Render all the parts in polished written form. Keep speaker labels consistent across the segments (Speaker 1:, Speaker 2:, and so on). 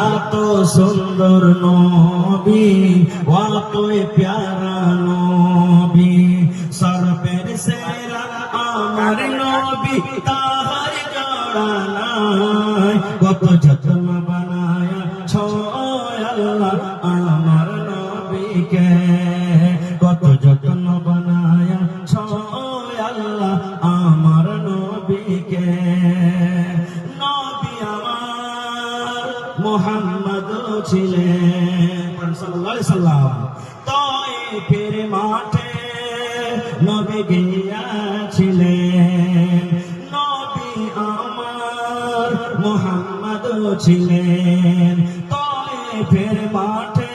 Speaker 1: এত সুন্দর নবী অতই প্যারা নবী সর্বের সেরা আমার নবী তাহার জোড়া নাই কত যত্ন বানায়া ছয় আল্লাহ আমার নবীকে কত যত্ন বানায়া ছয় আল্লাহ আমার নবীকে নবী আমার মুহাম্মদ ছিলেন সাল্লাল্লাহু আলাইহি সাল্লাম তায়েফের মাঠে নবী গিয়েছিলেন নবী আমার মুহাম্মদ ছিলেন তায়েফের মাঠে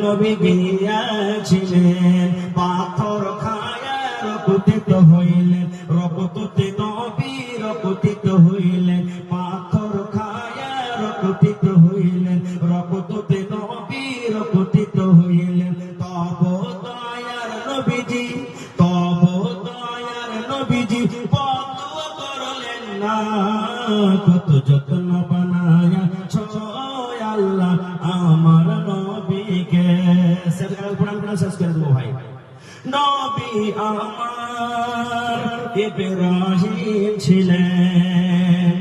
Speaker 1: নবী গিয়েছিলেন পাথর খায়া রক্ত হইলেন রক্ততে নবী রক্ত হইলেন পাথর খায়া রক্ত হইলেন রক্ততে নবী রক্ত হইলেন তব দয়ার নবীজি বদুয়া করলেন না কত যত্ন বানায়া ছয় আল্লাহ আমার নবীকে সেরকাল কোরআন শেষ করে দেবো ভাই নবী আমার ইব্রাহিম ছিলেন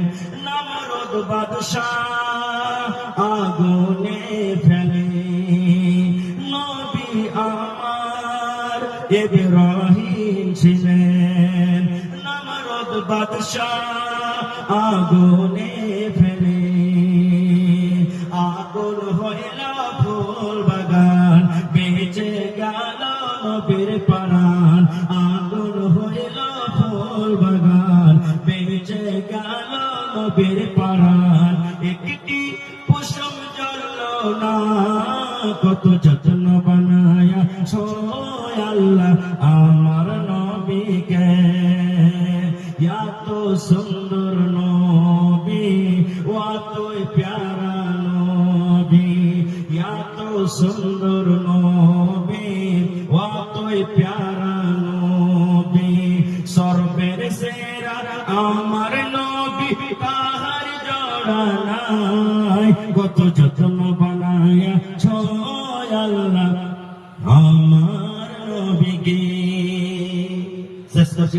Speaker 1: নমরুদ বাদশাহ আগুনে ফেলে নবী আমার ইব্রাহিম ছিলেন নমরুদ বাদশাহ আগুনে ফেলে আগুন হইল ফুল বাগান বেঁচে গেল নবীর প্রাণ আগুন হইল ফুল বাগান বেঁচে গেল নবীর প্রাণ একটি কুসুম জ্বলল না কত যত্ন বানায়া ছয় আল্লাহ আমার নবীকে এত সুন্দর নবী অতই প্যারা নবী এত সুন্দর নবী অতই প্যারা নবী সর্বের সেরা আমার নবী তাহার জোড়া নাই কত যত্ন বানায়া ছয় আল্লাহ আমার নবীকে শেষ করছি।